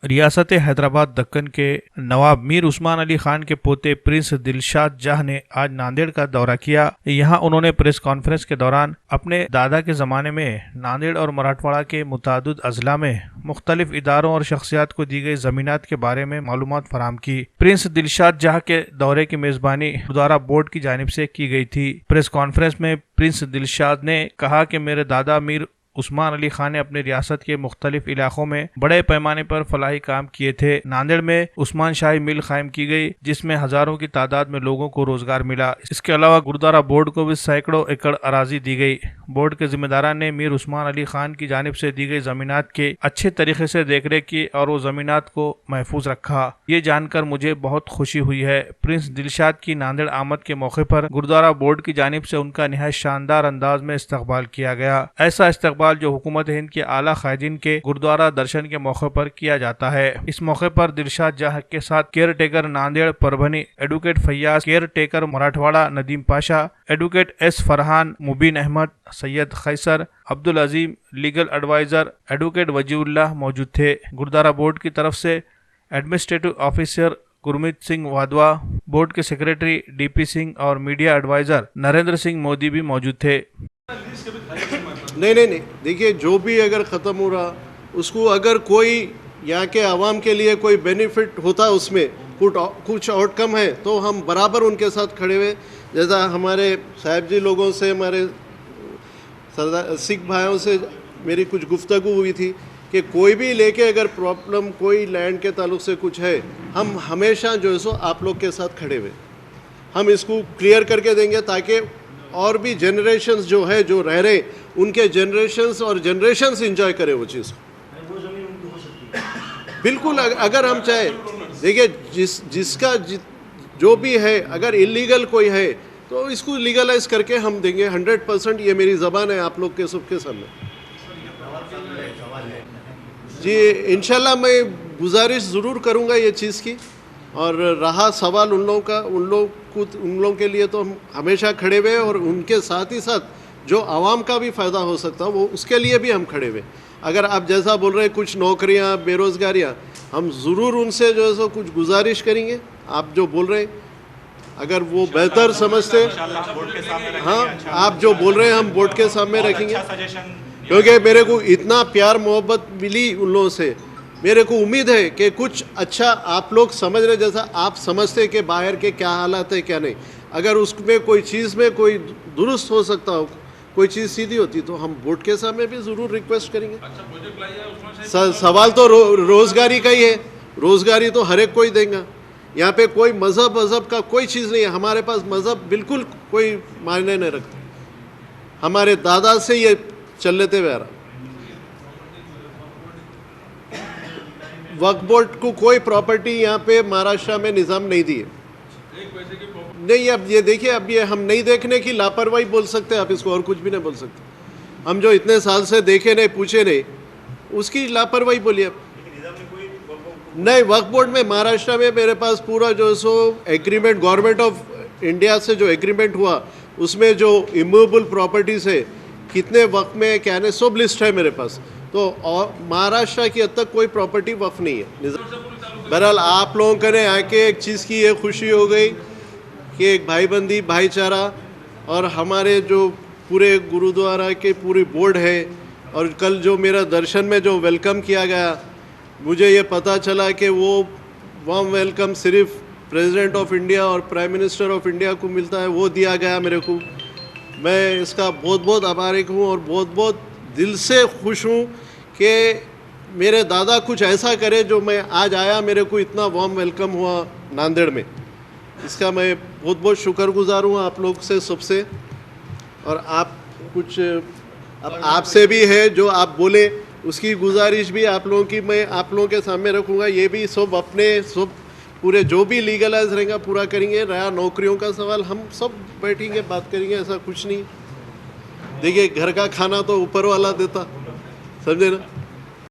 रियासत हैदराबाद दक्कन के नवाब मीर उस्मान अली खान के पोते प्रिंस दिलशाद जहाँ ने आज नांदेड़ का दौरा किया। यहाँ उन्होंने प्रेस कॉन्फ्रेंस के दौरान अपने दादा के ज़माने में नांदेड़ और मराठवाड़ा के मुतादिद अजला में मुख्तलिफ इदारों और शख्सियात को दी गई ज़मीनात के बारे में मालूमात फराहम की। प्रिंस दिलशाद जहाँ के दौरे की मेज़बानी गुरुद्वारा बोर्ड की जानिब से की गई थी। प्रेस कॉन्फ्रेंस में प्रिंस दिलशाद ने कहा कि मेरे दादा मीर उस्मान अली खान ने अपनी रियासत के मुख्तलिफ इलाकों में बड़े पैमाने पर फलाही काम किए थे। नांदेड़ में उस्मान शाही मिल कायम की गई जिसमें हजारों की तादाद में लोगों को रोजगार मिला। इसके अलावा गुरुद्वारा बोर्ड को भी सैकड़ों एकड़ अराजी दी गई। बोर्ड के जिम्मेदारान ने मीर उस्मान अली खान की जानिब से दी गई जमीनात के अच्छे तरीके से देखरेख की और वो जमीनात को महफूज रखा। ये जानकर मुझे बहुत खुशी हुई है। प्रिंस दिलशाद की नांदेड़ आमद के मौके पर गुरुद्वारा बोर्ड की जानिब से उनका निहायत शानदार अंदाज में इस्तकबाल किया गया। ऐसा इस्तकबाल जो हुकूमत हिंद के आला कायदीन के गुरुद्वारा दर्शन के मौके पर किया जाता है। इस मौके पर दिलशाद जहाँ के साथ caretaker Nanded Parbhani advocate Faiyaz, caretaker Marathwada Nadeem Pasha, advocate S Farhan, Mubeen Ahmed, Syed Khaiser, Abdul Azeem, legal adviser advocate Waziullah मौजूद थे। गुरुद्वारा बोर्ड की तरफ से administrative officer Gurmeet Singh Wadhwa, board के सेक्रेटरी डीपी सिंह और मीडिया एडवाइजर नरेंद्र सिंह मोदी भी मौजूद थे। नहीं, देखिए जो भी अगर ख़त्म हो रहा उसको अगर कोई यहाँ के आवाम के लिए कोई बेनिफिट होता उसमें कुछ आउटकम है तो हम बराबर उनके साथ खड़े हुए। जैसा हमारे साहिब जी लोगों से, हमारे सरदार सिख भाइयों से मेरी कुछ गुफ्तगू हुई थी कि कोई भी लेके अगर प्रॉब्लम कोई लैंड के ताल्लुक से कुछ है, हम हमेशा जो है सो आप लोग के साथ खड़े हुए हम इसको क्लियर करके देंगे ताकि और भी जनरेशन्स जो है जो रह रहे उनके जनरेशन्स और जनरेशन्स एंजॉय करें वो चीज़। बिल्कुल अगर हम चाहे देखिए जिसका जो भी है अगर इलीगल कोई है तो इसको लीगलाइज करके हम देंगे 100%। ये मेरी ज़बान है आप लोग के सबके सामने। जी इंशाल्लाह मैं गुजारिश ज़रूर करूँगा ये चीज़ की। और रहा सवाल उन लोगों के लिए तो हम हमेशा खड़े हुए और उनके साथ ही साथ जो आवाम का भी फ़ायदा हो सकता है वो उसके लिए भी हम खड़े हुए। अगर आप जैसा बोल रहे हैं कुछ नौकरियां, बेरोज़गारियां, हम ज़रूर उनसे जो है सो कुछ गुजारिश करेंगे। आप जो बोल रहे हैं अगर वो बेहतर समझते, हाँ आप जो बोल रहे हैं हम बोर्ड के सामने रखेंगे क्योंकि मेरे को इतना प्यार मोहब्बत मिली उन लोगों से। मेरे को उम्मीद है कि कुछ अच्छा आप लोग समझ रहे जैसा आप समझते कि बाहर के क्या हालात है क्या नहीं। अगर उसमें कोई चीज़ में कोई दुरुस्त हो सकता हो, कोई चीज़ सीधी होती तो हम बोर्ड के सामने भी ज़रूर रिक्वेस्ट करेंगे। सवाल तो रोज़गारी का ही है। रोज़गारी तो हर एक कोई देगा। यहाँ पे कोई मज़हब का कोई चीज़ नहीं है। हमारे पास मज़हब बिल्कुल कोई मायने नहीं रखता। हमारे दादा से ये चल लेते हुए आ रहा। वक्फ बोर्ड को कोई प्रॉपर्टी यहाँ पे महाराष्ट्र में निज़ाम नहीं दी है। नहीं, अब ये देखिए, अब ये हम नहीं देखने की लापरवाही बोल सकते हैं आप इसको, और कुछ भी नहीं बोल सकते। हम जो इतने साल से देखे नहीं, पूछे नहीं, उसकी लापरवाही बोलिए आप। नहीं, वक्फ बोर्ड में महाराष्ट्र में मेरे पास पूरा जो सो एग्रीमेंट गवर्नमेंट ऑफ इंडिया से जो एग्रीमेंट हुआ उसमें जो इमूवेबल प्रॉपर्टीज़ है कितने वक्फ में क्या है सब लिस्ट है मेरे पास। तो और महाराष्ट्र की हद तक कोई प्रॉपर्टी वक्फ नहीं है। बहरहाल आप लोगों के ने आके एक चीज़ की ये खुशी हो गई कि एक भाईबंदी भाईचारा और हमारे जो पूरे गुरुद्वारा के पूरी बोर्ड है। और कल जो मेरा दर्शन में जो वेलकम किया गया, मुझे ये पता चला कि वो वार्म वेलकम सिर्फ प्रेसिडेंट ऑफ इंडिया और प्राइम मिनिस्टर ऑफ इंडिया को मिलता है, वो दिया गया मेरे को। मैं इसका बहुत बहुत आभारी हूँ और बहुत बहुत दिल से खुश हूँ कि मेरे दादा कुछ ऐसा करे जो मैं आज आया, मेरे को इतना वार्म वेलकम हुआ नांदेड़ में। इसका मैं बहुत बहुत शुक्रगुजार हूँ आप लोग से सबसे। और आप कुछ अब आपसे भी है जो आप बोले उसकी गुजारिश भी आप लोगों की मैं आप लोगों के सामने रखूँगा। ये भी सब अपने सब पूरे जो भी लीगलाइज रहेगा पूरा करेंगे। रहा नौकरियों का सवाल, हम सब बैठेंगे बात करेंगे, ऐसा कुछ नहीं। देखिए घर का खाना तो ऊपर वाला देता, समझे ना।